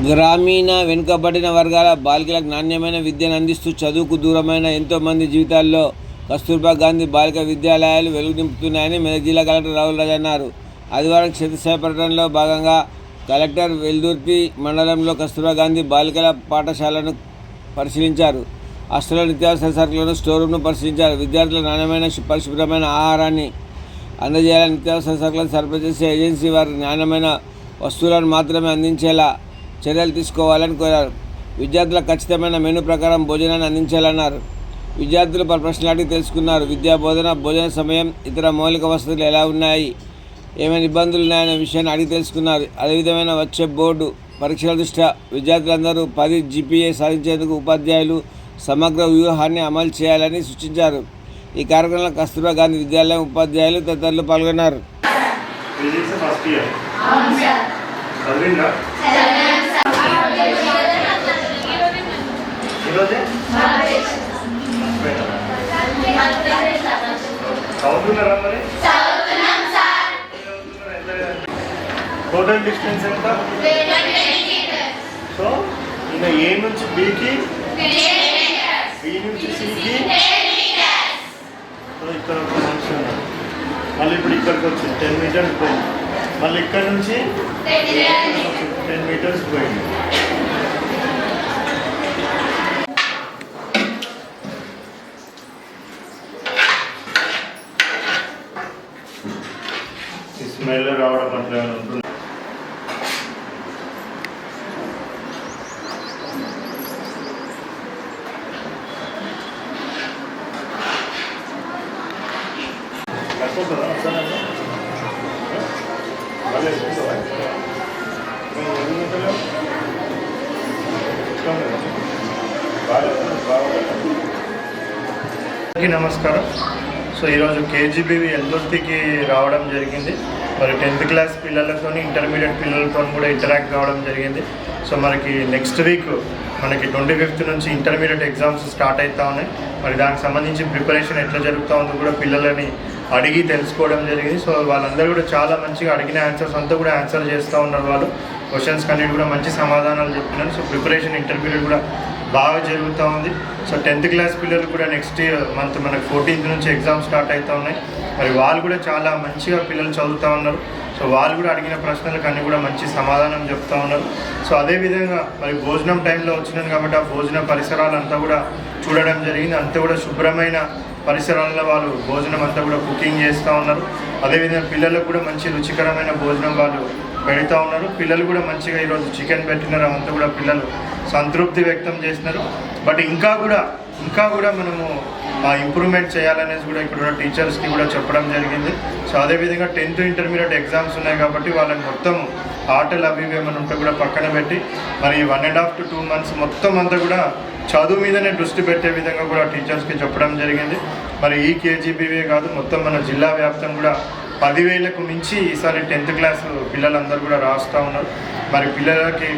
గ్రామీణ వెనుకబడిన వర్గాల బాలికలకు నాణ్యమైన విద్యను అందిస్తూ చదువుకు దూరమైన ఎంతోమంది జీవితాల్లో కస్తూర్బా గాంధీ బాలిక విద్యాలయాలు వెలుగు నింపుతున్నాయని మెదక్ జిల్లా కలెక్టర్ రాహుల్ రాజ్ అన్నారు. ఆదివారం క్షేత్రస్థాయి పర్యటనలో భాగంగా కలెక్టర్ వెల్దుర్తి మండలంలో కస్తూర్బా గాంధీ బాలికల పాఠశాలను పరిశీలించారు. హాస్టల్లో నిత్యావసర సరుకులను స్టోర్ రూమ్ను పరిశీలించారు. విద్యార్థులకు నాణ్యమైన పరిశుభ్రమైన ఆహారాన్ని అందజేయాలని, నిత్యావసర సరుకులను సరఫరా చేసే ఏజెన్సీ వారికి నాణ్యమైన వస్తువులను మాత్రమే అందించేలా చర్యలు తీసుకోవాలని కోరారు. విద్యార్థులకు ఖచ్చితమైన మెనూ ప్రకారం భోజనాన్ని అందించాలన్నారు. విద్యార్థులు పలు ప్రశ్నలు అడిగి తెలుసుకున్నారు. విద్యా బోధన, భోజన సమయం, ఇతర మౌలిక వసతులు ఎలా ఉన్నాయి, ఏమైనా ఇబ్బందులు ఉన్నాయనే విషయాన్ని అడిగి తెలుసుకున్నారు. అదేవిధమైన వచ్చే బోర్డు పరీక్షల దృష్ట్యా విద్యార్థులందరూ 10 GPA సాధించేందుకు ఉపాధ్యాయులు సమగ్ర వ్యూహాన్ని అమలు చేయాలని సూచించారు. ఈ కార్యక్రమంలో కస్తూర్బా గాంధీ విద్యాలయం ఉపాధ్యాయులు తదితరులు పాల్గొన్నారు. టోటల్ డిస్టెన్స్ ఎంత? సో ఈయన ఏ నుంచి బికి, బి నుంచి సికి, సో ఇక్కడ ఒక మనిషి ఉన్నాడు. మళ్ళీ ఇప్పుడు ఇక్కడికి వచ్చి 10 మీటర్స్ పోయింది. మళ్ళీ ఇక్కడ నుంచి 10 మీటర్స్ పోయింది. స్మెల్ రావడం అట్లా ఉంటుంది. నమస్కారం. సో ఈరోజు KGBV వెల్దుర్తికి రావడం జరిగింది. మరి 10th క్లాస్ పిల్లలతో, ఇంటర్మీడియట్ పిల్లలతో కూడా ఇంటరాక్ట్ కావడం జరిగింది. సో మనకి నెక్స్ట్ వీక్ మనకి 25th నుంచి ఇంటర్మీడియట్ ఎగ్జామ్స్ స్టార్ట్ అవుతూ ఉన్నాయి. మరి దానికి సంబంధించి ప్రిపరేషన్ ఎట్లా జరుగుతూ ఉందో కూడా పిల్లలని అడిగి తెలుసుకోవడం జరిగింది. సో వాళ్ళందరూ కూడా చాలా మంచిగా అడిగిన ఆన్సర్స్ అంతా కూడా ఆన్సర్ చేస్తూ ఉన్నారు. వాళ్ళు క్వశ్చన్స్ కన్నీ కూడా మంచి సమాధానాలు చెప్తున్నారు. సో ప్రిపరేషన్ ఇంటర్మీడియట్ కూడా బాగా జరుగుతూ ఉంది. సో 10th క్లాస్ పిల్లలు కూడా నెక్స్ట్ మంత్ మనకు 14th నుంచి ఎగ్జామ్ స్టార్ట్ అవుతూ ఉన్నాయి. మరి వాళ్ళు కూడా చాలా మంచిగా పిల్లలు చదువుతూ ఉన్నారు. సో వాళ్ళు కూడా అడిగిన ప్రశ్నలకు అన్నీ కూడా మంచి సమాధానం చెప్తూ ఉన్నారు. సో అదేవిధంగా మరి భోజనం టైంలో వచ్చినాను కాబట్టి ఆ భోజన పరిసరాలంతా కూడా చూడడం జరిగింది. అంతా కూడా శుభ్రమైన పరిసరాల్లో వాళ్ళు భోజనం అంతా కూడా కుకింగ్ చేస్తూ ఉన్నారు. అదేవిధంగా పిల్లలకు కూడా మంచి రుచికరమైన భోజనం వాళ్ళు పెడతా ఉన్నారు. పిల్లలు కూడా మంచిగా ఈరోజు చికెన్ పెట్టినారు. అంతా కూడా పిల్లలు సంతృప్తి వ్యక్తం చేసినారు. బట్ ఇంకా కూడా మనము ఇంప్రూవ్మెంట్ చేయాలనేసి కూడా ఇక్కడ టీచర్స్కి కూడా చెప్పడం జరిగింది. సో అదేవిధంగా 10th ఇంటర్మీడియట్ ఎగ్జామ్స్ ఉన్నాయి కాబట్టి వాళ్ళని మొత్తం ఆటలు అవి ఏమైనా ఉంటే కూడా పక్కన పెట్టి మరి 1.5 to 2 months మొత్తం అంతా కూడా చదువు మీదనే దృష్టి పెట్టే విధంగా కూడా టీచర్స్కి చెప్పడం జరిగింది. మరి ఈ KGBV కాదు, మొత్తం మన జిల్లా వ్యాప్తంగా కూడా 10,000కు మించి ఈసారి 10th క్లాస్ పిల్లలందరూ కూడా రాస్తూ ఉన్నారు. మరి పిల్లలకి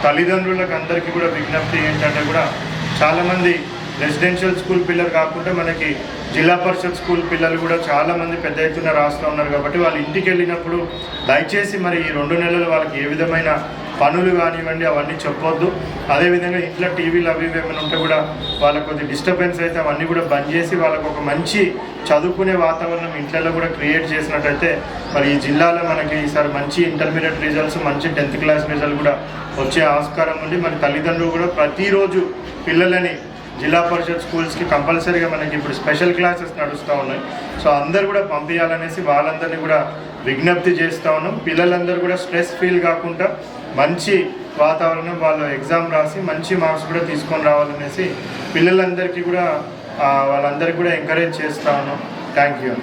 తల్లిదండ్రులకు అందరికీ కూడా విజ్ఞప్తి ఏంటంటే కూడా చాలామంది రెసిడెన్షియల్ స్కూల్ పిల్లలు కాకుండా మనకి జిల్లా పరిషత్ స్కూల్ పిల్లలు కూడా చాలామంది పెద్ద ఎత్తున రాస్తూ ఉన్నారు. కాబట్టి వాళ్ళు ఇంటికి వెళ్ళినప్పుడు దయచేసి మరి ఈ 2 నెలలు వాళ్ళకి ఏ విధమైన పనులు కానివ్వండి అవన్నీ చెప్పొద్దు. అదేవిధంగా ఇంట్లో టీవీలు అవి ఏమైనా ఉంటే కూడా వాళ్ళకు కొద్ది డిస్టర్బెన్స్ అయితే అవన్నీ కూడా బంద్ చేసి వాళ్ళకు ఒక మంచి చదువుకునే వాతావరణం ఇంట్లో కూడా క్రియేట్ చేసినట్టయితే మరి ఈ జిల్లాలో మనకి ఈసారి మంచి ఇంటర్మీడియట్ రిజల్ట్స్, మంచి 10th క్లాస్ రిజల్ట్ కూడా వచ్చే ఆస్కారం ఉంది. మరి తల్లిదండ్రులు కూడా ప్రతిరోజు పిల్లలని జిల్లా పరిషత్ స్కూల్స్కి కంపల్సరీగా మనకి ఇప్పుడు స్పెషల్ క్లాసెస్ నడుస్తూ ఉన్నాయి. సో అందరు కూడా పంపించాలనేసి వాళ్ళందరినీ కూడా విజ్ఞప్తి చేస్తూ ఉన్నాం. పిల్లలందరూ కూడా స్ట్రెస్ ఫీల్ కాకుండా మంచి వాతావరణం వాళ్ళు ఎగ్జామ్ రాసి మంచి మార్క్స్ కూడా తీసుకొని రావాలనేసి పిల్లలందరికీ కూడా వాళ్ళందరికీ కూడా ఎంకరేజ్ చేస్తూ ఉన్నాం. Thank you.